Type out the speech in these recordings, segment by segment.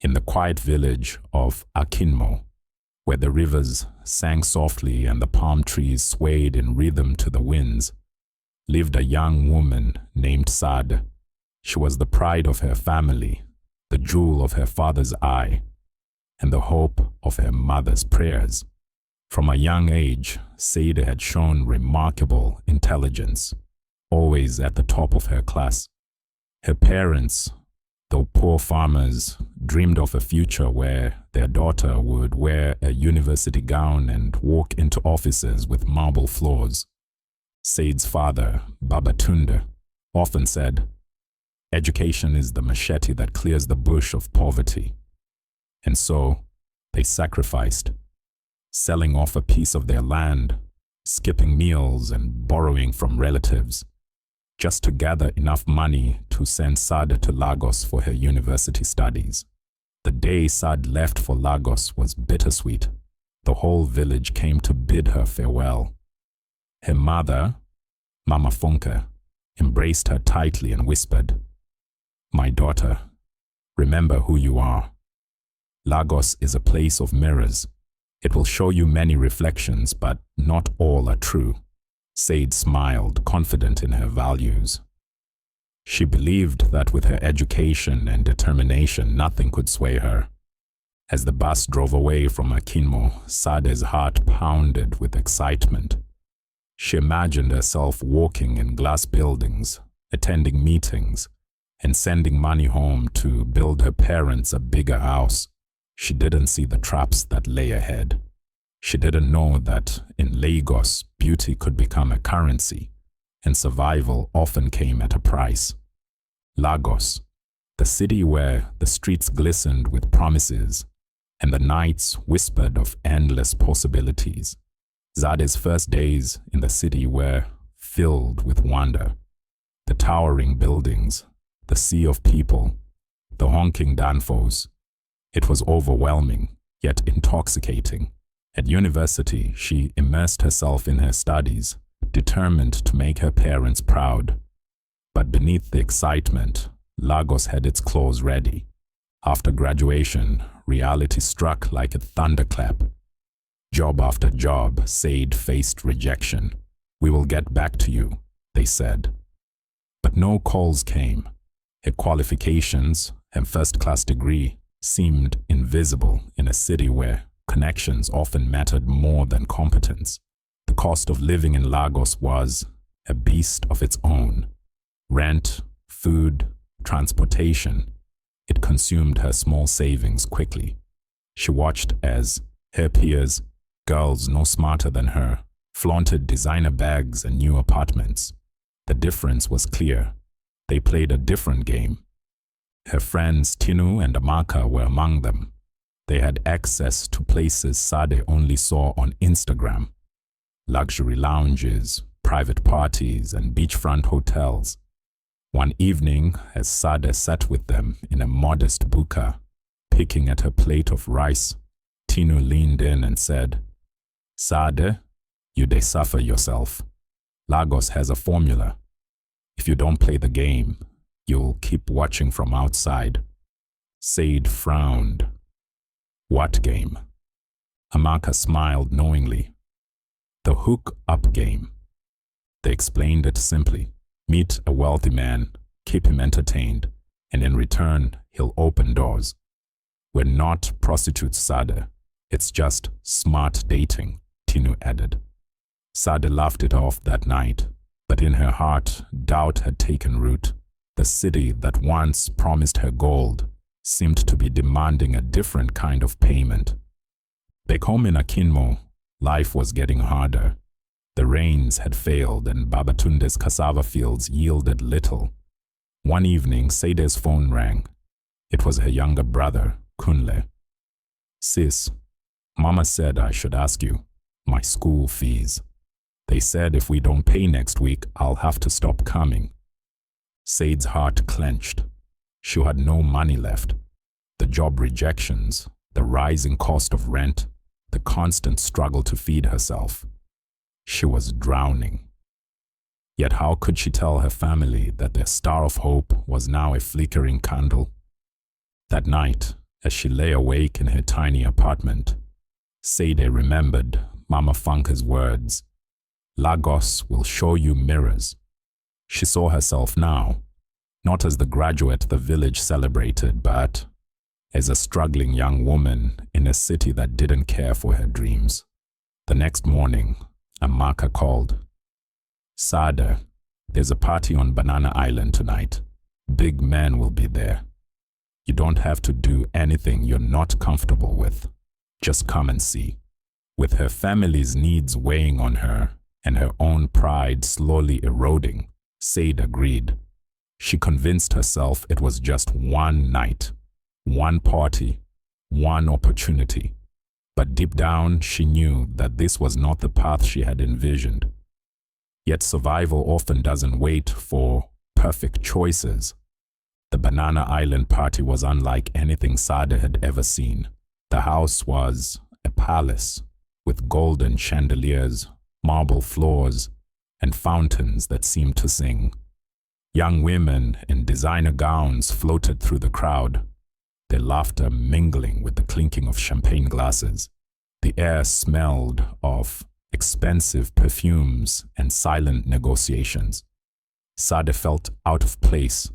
In the quiet village of Akinmo, where the rivers sang softly and the palm trees swayed in rhythm to the winds, lived a young woman named Sade. She was the pride of her family, the jewel of her father's eye, and the hope of her mother's prayers. From a young age, Sade had shown remarkable intelligence, always at the top of her class. Her parents, though poor farmers, dreamed of a future where their daughter would wear a university gown and walk into offices with marble floors. Sade's father, Babatunde, often said, "Education is the machete that clears the bush of poverty." And so, they sacrificed, selling off a piece of their land, skipping meals and borrowing from relatives, just to gather enough money to send Sade to Lagos for her university studies. The day Sade left for Lagos was bittersweet. The whole village came to bid her farewell. Her mother, Mama Funke, embraced her tightly and whispered, "My daughter, remember who you are. Lagos is a place of mirrors. It will show you many reflections, but not all are true." Sade smiled, confident in her values. She believed that with her education and determination, nothing could sway her. As the bus drove away from Akinmo, Sade's heart pounded with excitement. She imagined herself walking in glass buildings, attending meetings, and sending money home to build her parents a bigger house. She didn't see the traps that lay ahead. She didn't know that in Lagos, beauty could become a currency, and survival often came at a price. Lagos, the city where the streets glistened with promises, and the nights whispered of endless possibilities. Sade's first days in the city were filled with wonder. The towering buildings, the sea of people, the honking danfos. It was overwhelming, yet intoxicating. At university, she immersed herself in her studies, determined to make her parents proud. But beneath the excitement, Lagos had its claws ready. After graduation, reality struck like a thunderclap. Job after job, Sade faced rejection. "We will get back to you," they said. But no calls came. Her qualifications, her first-class degree, seemed invisible in a city where connections often mattered more than competence. The cost of living in Lagos was a beast of its own. Rent, food, transportation. It consumed her small savings quickly. She watched as her peers, girls no smarter than her, flaunted designer bags and new apartments. The difference was clear. They played a different game. Her friends Tinu and Amaka were among them. They had access to places Sade only saw on Instagram. Luxury lounges, private parties, and beachfront hotels. One evening, as Sade sat with them in a modest buka, picking at her plate of rice, Tinu leaned in and said, "Sade, you dey suffer yourself. Lagos has a formula. If you don't play the game, you'll keep watching from outside." Sade frowned. "What game?" Amaka smiled knowingly. "The hook-up game." They explained it simply. Meet a wealthy man, keep him entertained, and in return, he'll open doors. "We're not prostitutes, Sade. It's just smart dating," Tinu added. Sade laughed it off that night, but in her heart, doubt had taken root. The city that once promised her gold seemed to be demanding a different kind of payment. Back home in Akinmo, life was getting harder. The rains had failed and Babatunde's cassava fields yielded little. One evening, Sade's phone rang. It was her younger brother, Kunle. "Sis, Mama said I should ask you, my school fees. They said if we don't pay next week, I'll have to stop coming." Sade's heart clenched. She had no money left. The job rejections, the rising cost of rent, the constant struggle to feed herself. She was drowning. Yet how could she tell her family that their star of hope was now a flickering candle? That night, As she lay awake in her tiny apartment, Sade remembered Mama Funka's words. Lagos will show you mirrors. She saw herself now, not as the graduate the village celebrated, but as a struggling young woman in a city that didn't care for her dreams. The next morning, Amaka called. Sade, there's a party on Banana Island tonight. Big men will be there. You don't have to do anything you're not comfortable with. Just come and see. With her family's needs weighing on her and her own pride slowly eroding, Sade agreed. She convinced herself it was just one night, one party, one opportunity. But deep down, she knew that this was not the path she had envisioned. Yet survival often doesn't wait for perfect choices. The Banana Island party was unlike anything Sade had ever seen. The house was a palace with golden chandeliers, marble floors, and fountains that seemed to sing. Young women in designer gowns floated through the crowd, their laughter mingling with the clinking of champagne glasses. The air smelled of expensive perfumes and silent negotiations. Sade felt out of place.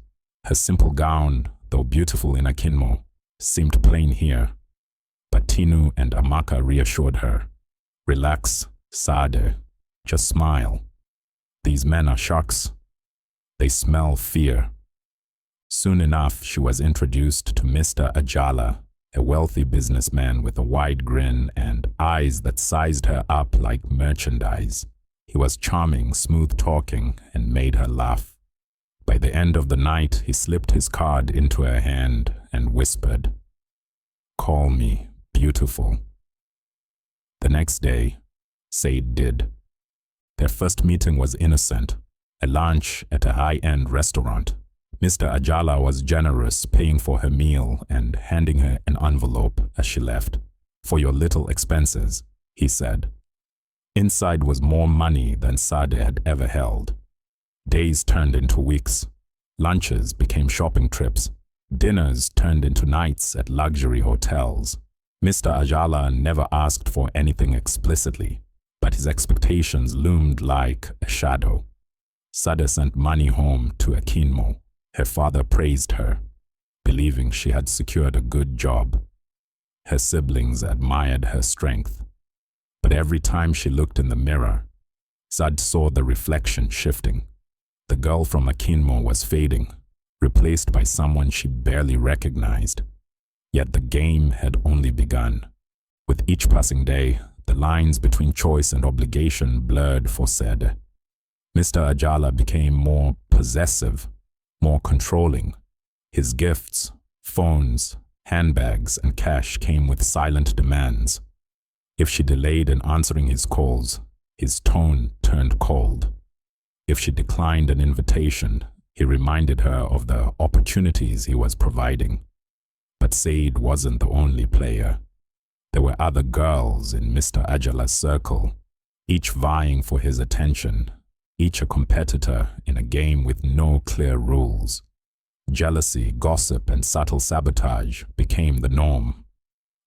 Her simple gown, though beautiful in Akinmo, seemed plain here. But Tinu and Amaka reassured her. Relax, Sade. Just smile. These men are sharks. They smell fear. Soon enough, she was introduced to Mr. Ajala, a wealthy businessman with a wide grin and eyes that sized her up like merchandise. He was charming, smooth-talking, and made her laugh. By the end of the night, he slipped his card into her hand and whispered, "Call me beautiful." The next day, Sade did. Their first meeting was innocent, a lunch at a high-end restaurant. Mr. Ajala was generous, paying for her meal and handing her an envelope as she left. "For your little expenses," he said. Inside was more money than Sade had ever held. Days turned into weeks. Lunches became shopping trips. Dinners turned into nights at luxury hotels. Mr. Ajala never asked for anything explicitly, but his expectations loomed like a shadow. Sade sent money home to Akinmo. Her father praised her, believing she had secured a good job. Her siblings admired her strength. But every time she looked in the mirror, Sade saw the reflection shifting. The girl from Akinmo was fading, replaced by someone she barely recognized. Yet the game had only begun. With each passing day, the lines between choice and obligation blurred for Sade. Mr. Ajala became more possessive, more controlling. His gifts, phones, handbags, and cash came with silent demands. If she delayed in answering his calls, his tone turned cold. If she declined an invitation, he reminded her of the opportunities he was providing. But Sade wasn't the only player. There were other girls in Mr. Ajala's circle, each vying for his attention, each a competitor in a game with no clear rules. Jealousy, gossip, and subtle sabotage became the norm.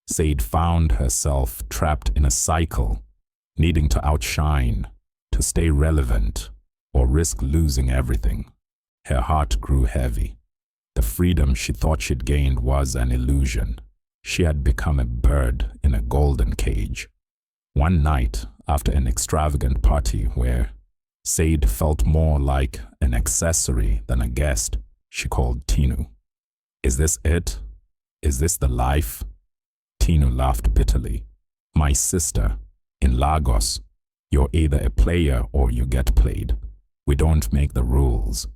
Sade found herself trapped in a cycle, needing to outshine, to stay relevant, or risk losing everything. Her heart grew heavy. The freedom she thought she'd gained was an illusion. She had become a bird in a golden cage. One night, after an extravagant party where Sade felt more like an accessory than a guest, she called Tinu. "Is this it? Is this the life?" Tinu laughed bitterly. "My sister, in Lagos, you're either a player or you get played. We don't make the rules."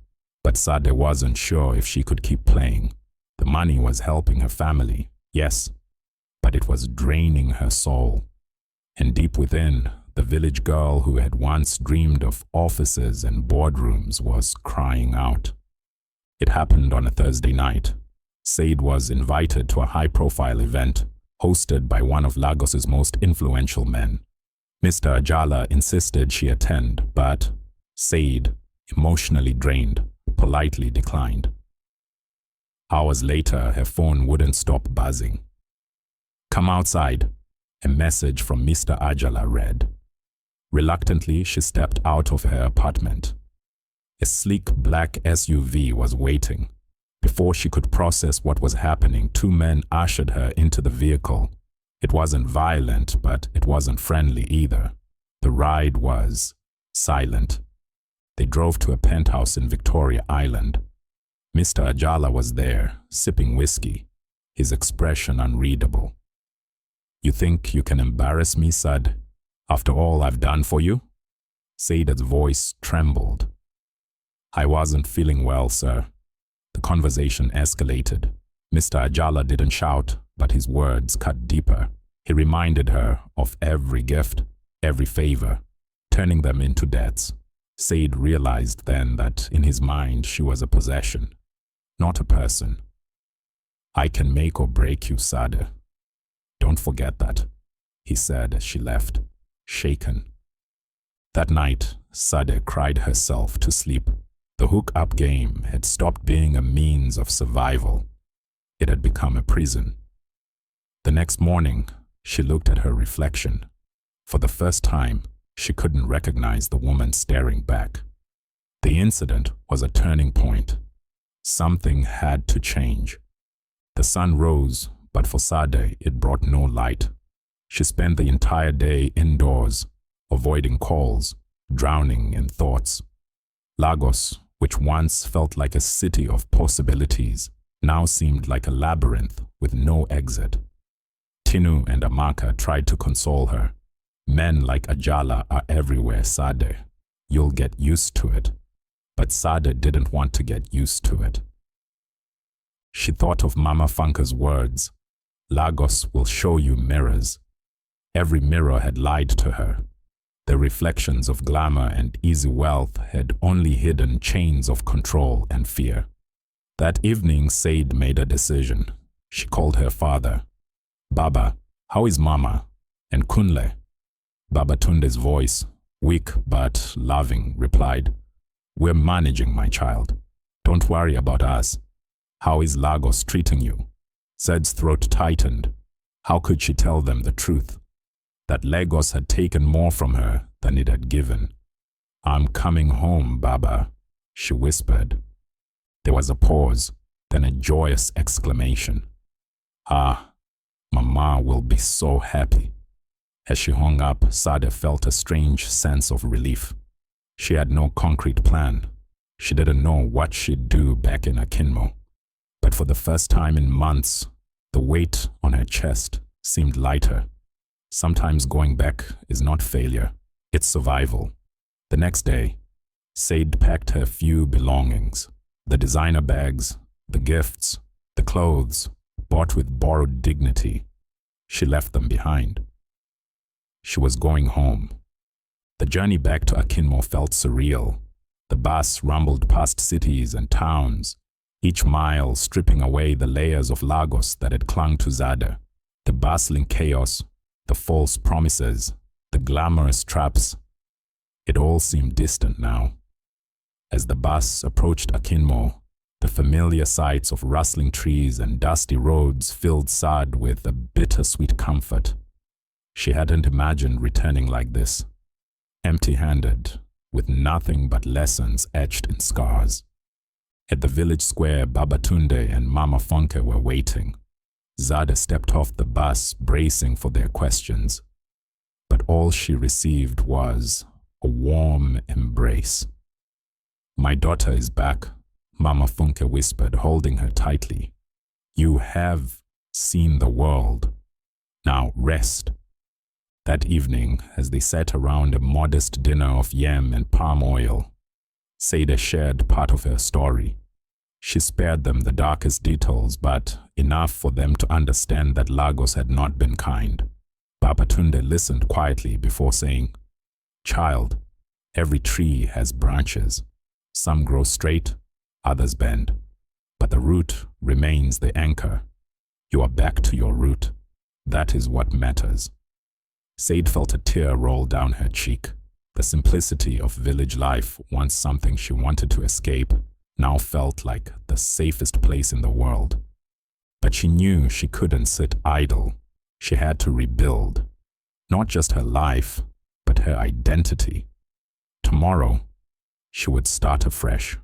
But Sade wasn't sure if she could keep playing. The money was helping her family, yes, but it was draining her soul. And deep within, the village girl who had once dreamed of offices and boardrooms was crying out. It happened on a Thursday night. Sade was invited to a high-profile event hosted by one of Lagos's most influential men. Mr. Ajala insisted she attend, but Sade, emotionally drained, politely declined. Hours later, her phone wouldn't stop buzzing. "Come outside," a message from Mr. Ajala read. Reluctantly, she stepped out of her apartment. A sleek black SUV was waiting. Before she could process what was happening, two men ushered her into the vehicle. It wasn't violent, but it wasn't friendly either. The ride was silent. They drove to a penthouse in Victoria Island. Mr. Ajala was there, sipping whiskey, his expression unreadable. "You think you can embarrass me, Sade, after all I've done for you?" Sade's voice trembled. "I wasn't feeling well, sir." The conversation escalated. Mr. Ajala didn't shout, but his words cut deeper. He reminded her of every gift, every favor, turning them into debts. Sade realized then that in his mind she was a possession, not a person. "I can make or break you, Sade. Don't forget that," he said as she left, shaken. That night, Sade cried herself to sleep. The hook-up game had stopped being a means of survival. It had become a prison. The next morning, she looked at her reflection. For the first time, she couldn't recognize the woman staring back. The incident was a turning point. Something had to change. The sun rose, but for Sade, it brought no light. She spent the entire day indoors, avoiding calls, drowning in thoughts. Lagos, which once felt like a city of possibilities, now seemed like a labyrinth with no exit. Tinu and Amaka tried to console her. "Men like Ajala are everywhere, Sade. You'll get used to it." But Sade didn't want to get used to it. She thought of Mama Funka's words, "Lagos will show you mirrors." Every mirror had lied to her. The reflections of glamour and easy wealth had only hidden chains of control and fear. That evening, Sade made a decision. She called her father. "Baba, how is Mama? And Kunle?" Babatunde's voice, weak but loving, replied, "We're managing, my child. Don't worry about us. How is Lagos treating you?" Sade's throat tightened. How could she tell them the truth? That Lagos had taken more from her than it had given. "I'm coming home, Baba," she whispered. There was a pause, then a joyous exclamation. "Ah, Mama will be so happy." As she hung up, Sade felt a strange sense of relief. She had no concrete plan. She didn't know what she'd do back in Akinmo. But for the first time in months, the weight on her chest seemed lighter. Sometimes going back is not failure, it's survival. The next day, Sade packed her few belongings. The designer bags, the gifts, the clothes, bought with borrowed dignity. She left them behind. She was going home. The journey back to Akinmo felt surreal. The bus rumbled past cities and towns, each mile stripping away the layers of Lagos that had clung to Sade. The bustling chaos, the false promises, the glamorous traps. It all seemed distant now. As the bus approached Akinmo, the familiar sights of rustling trees and dusty roads filled Sade with a bittersweet comfort. She hadn't imagined returning like this, empty-handed, with nothing but lessons etched in scars. At the village square, Babatunde and Mama Funke were waiting. Sade stepped off the bus, bracing for their questions. But all she received was a warm embrace. "My daughter is back," Mama Funke whispered, holding her tightly. "You have seen the world. Now rest." That evening, as they sat around a modest dinner of yam and palm oil, Sade shared part of her story. She spared them the darkest details, but enough for them to understand that Lagos had not been kind. Babatunde listened quietly before saying, "Child, every tree has branches. Some grow straight, others bend. But the root remains the anchor. You are back to your root. That is what matters." Sade felt a tear roll down her cheek. The simplicity of village life, once something she wanted to escape, now felt like the safest place in the world. But she knew she couldn't sit idle. She had to rebuild, not just her life, but her identity. Tomorrow, she would start afresh.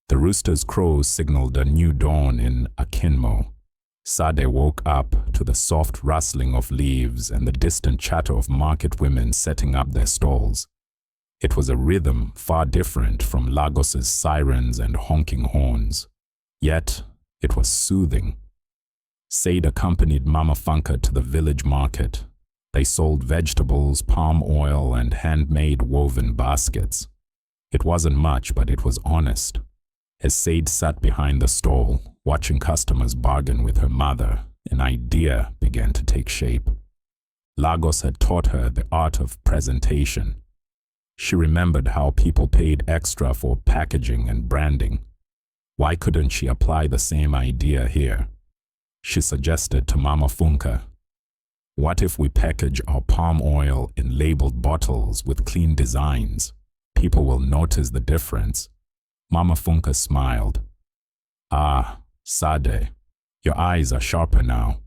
The rooster's crows signaled a new dawn in Akinmo. Sade woke up to the soft rustling of leaves and the distant chatter of market women setting up their stalls. It was a rhythm far different from Lagos's sirens and honking horns. Yet, it was soothing. Sade accompanied Mama Funka to the village market. They sold vegetables, palm oil, and handmade woven baskets. It wasn't much, but it was honest. As Sade sat behind the stall, watching customers bargain with her mother, an idea began to take shape. Lagos had taught her the art of presentation. She remembered how people paid extra for packaging and branding. Why couldn't she apply the same idea here? She suggested to Mama Funka, "What if we package our palm oil in labeled bottles with clean designs? People will notice the difference." Mama Funka smiled. "Ah, Sade, your eyes are sharper now."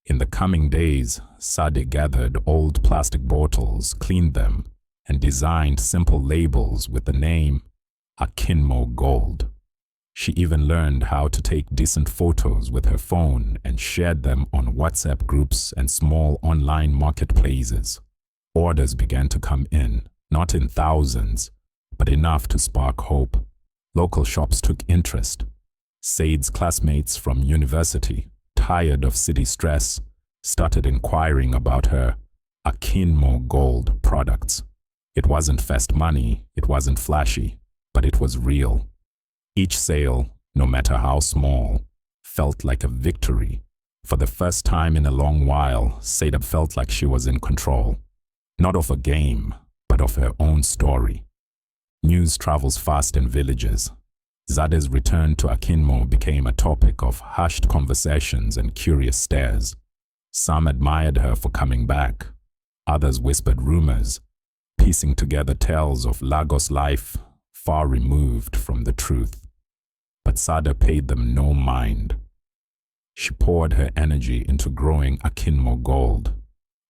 In the coming days, Sade gathered old plastic bottles, cleaned them, and designed simple labels with the name Akinmo Gold. She even learned how to take decent photos with her phone and shared them on WhatsApp groups and small online marketplaces. Orders began to come in, not in thousands, but enough to spark hope. Local shops took interest. Sade's classmates from university, tired of city stress, started inquiring about her Akinmo Gold products. It wasn't fast money, it wasn't flashy, but it was real. Each sale, no matter how small, felt like a victory. For the first time in a long while, Sade felt like she was in control. Not of a game, but of her own story. News travels fast in villages. Sade's return to Akinmo became a topic of hushed conversations and curious stares. Some admired her for coming back. Others whispered rumors, piecing together tales of Lagos life far removed from the truth. But Sade paid them no mind. She poured her energy into growing Akinmo Gold.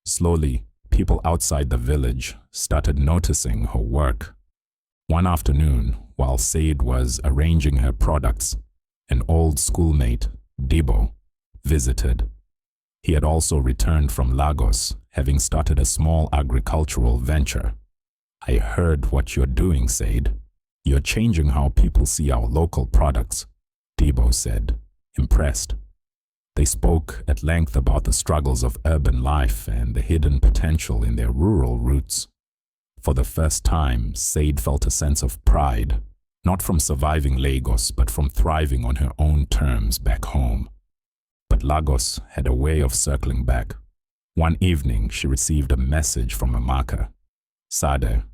Slowly, people outside the village started noticing her work. One afternoon, while Sade was arranging her products, an old schoolmate, Debo, visited. He had also returned from Lagos, having started a small agricultural venture. "I heard what you're doing, Sade. You're changing how people see our local products," Debo said, impressed. They spoke at length about the struggles of urban life and the hidden potential in their rural roots. For the first time, Sade felt a sense of pride, not from surviving Lagos, but from thriving on her own terms back home. But Lagos had a way of circling back. One evening, she received a message from Amaka. "Sade,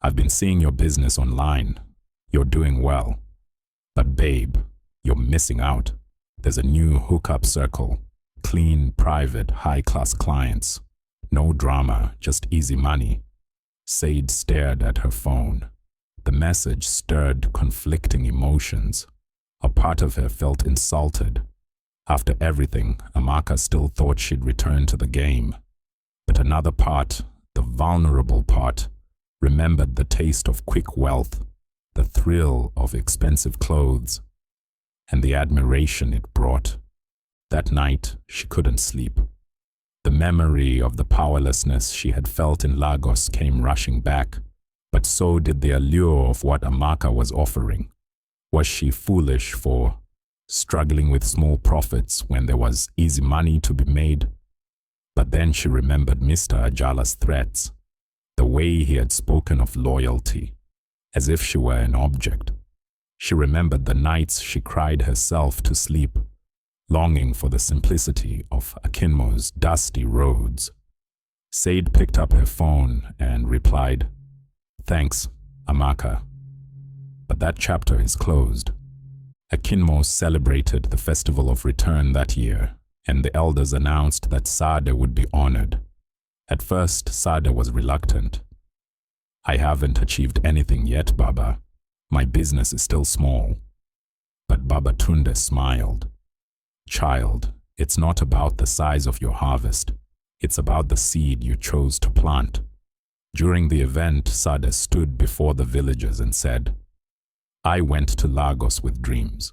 I've been seeing your business online. You're doing well. But babe, you're missing out. There's a new hookup circle. Clean, private, high-class clients. No drama, just easy money." Sade stared at her phone. The message stirred conflicting emotions. A part of her felt insulted. After everything, Amaka still thought she'd return to the game. But another part, the vulnerable part, remembered the taste of quick wealth, the thrill of expensive clothes, and the admiration it brought. That night, she couldn't sleep. The memory of the powerlessness she had felt in Lagos came rushing back, but so did the allure of what Amaka was offering. Was she foolish for struggling with small profits when there was easy money to be made? But then she remembered Mr. Ajala's threats, the way he had spoken of loyalty, as if she were an object. She remembered the nights she cried herself to sleep, longing for the simplicity of Akinmo's dusty roads. Sade picked up her phone and replied, "Thanks, Amaka. But that chapter is closed." Akinmo celebrated the Festival of Return that year, and the elders announced that Sade would be honored. At first, Sade was reluctant. "I haven't achieved anything yet, Baba. My business is still small. But Babatunde smiled. Child, it's not about the size of your harvest. It's about the seed you chose to plant. During the event, Sade stood before the villagers and said, I went to Lagos with dreams.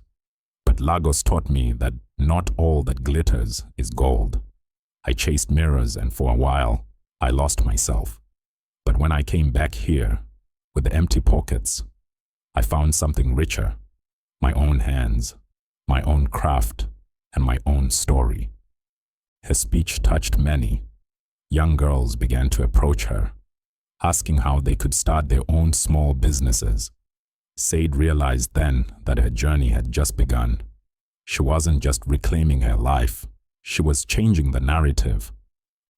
But Lagos taught me that not all that glitters is gold. I chased mirrors and for a while, I lost myself. But when I came back here, with empty pockets, I found something richer. My own hands, my own craft, and my own story. Her speech touched many. Young girls began to approach her, asking how they could start their own small businesses. Sade realized then that her journey had just begun. She wasn't just reclaiming her life, she was changing the narrative.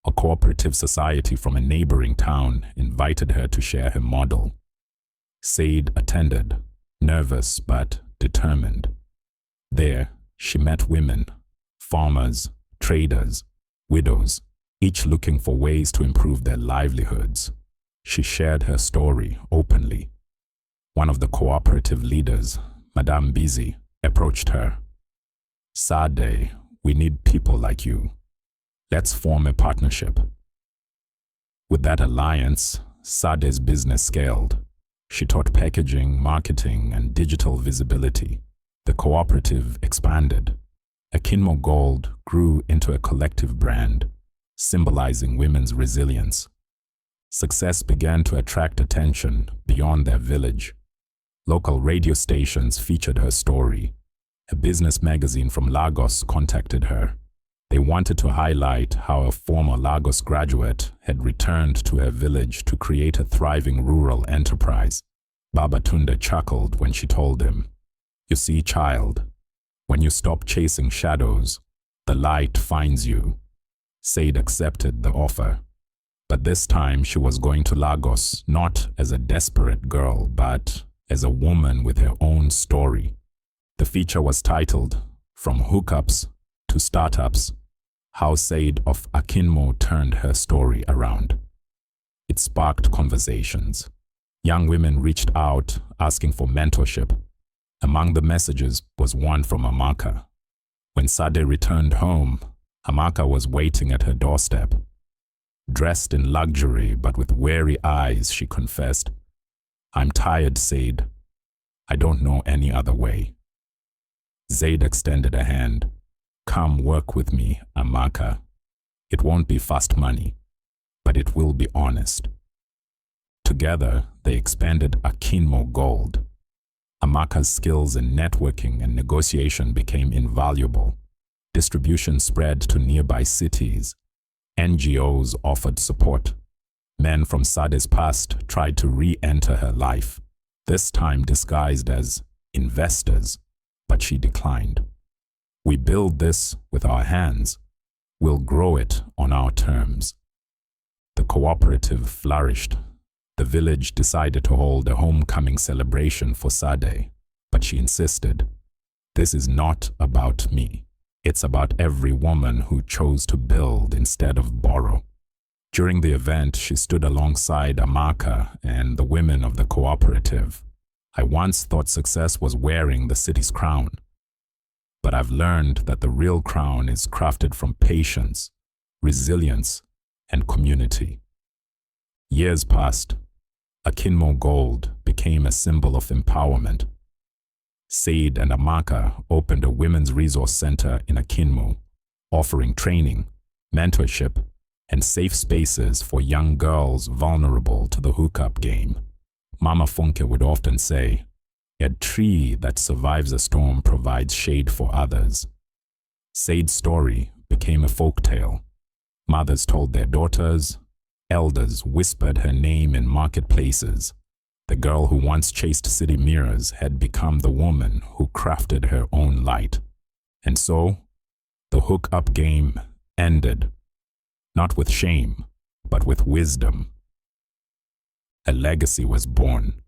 A cooperative society from a neighboring town invited her to share her model. Sade attended, nervous but determined. There, she met women, farmers, traders, widows, each looking for ways to improve their livelihoods. She shared her story openly. One of the cooperative leaders, Madame Busy, approached her. Sade, we need people like you. Let's form a partnership. With that alliance, Sade's business scaled. She taught packaging, marketing, and digital visibility. The cooperative expanded. Akinmo Gold grew into a collective brand, symbolizing women's resilience. Success began to attract attention beyond their village. Local radio stations featured her story. A business magazine from Lagos contacted her. They wanted to highlight how a former Lagos graduate had returned to her village to create a thriving rural enterprise. Babatunde chuckled when she told him, You see, child, when you stop chasing shadows, the light finds you. Sade accepted the offer. But this time she was going to Lagos not as a desperate girl, but as a woman with her own story. The feature was titled, From Hookups to Startups, How Sade of Akinmo Turned Her Story Around. It sparked conversations. Young women reached out asking for mentorship. Among the messages was one from Amaka. When Sade returned home, Amaka was waiting at her doorstep. Dressed in luxury but with weary eyes, she confessed, I'm tired, Sade. I don't know any other way. Sade extended a hand. Come work with me, Amaka. It won't be fast money, but it will be honest. Together, they expanded Akinmo Gold. Amaka's skills in networking and negotiation became invaluable. Distribution spread to nearby cities. NGOs offered support. Men from Sade's past tried to re-enter her life, this time disguised as investors, but she declined. We build this with our hands. We'll grow it on our terms. The cooperative flourished. The village decided to hold a homecoming celebration for Sade, but she insisted, This is not about me. It's about every woman who chose to build instead of borrow. During the event, she stood alongside Amaka and the women of the cooperative. I once thought success was wearing the city's crown. But I've learned that the real crown is crafted from patience, resilience, and community. Years passed. Akinmo Gold became a symbol of empowerment. Sade and Amaka opened a women's resource center in Akinmo, offering training, mentorship, and safe spaces for young girls vulnerable to the hookup game. Mama Funke would often say, A tree that survives a storm provides shade for others. Sade's story became a folktale. Mothers told their daughters, elders whispered her name in marketplaces. The girl who once chased city mirrors had become the woman who crafted her own light. And so, the hookup game ended, not with shame, but with wisdom. A legacy was born.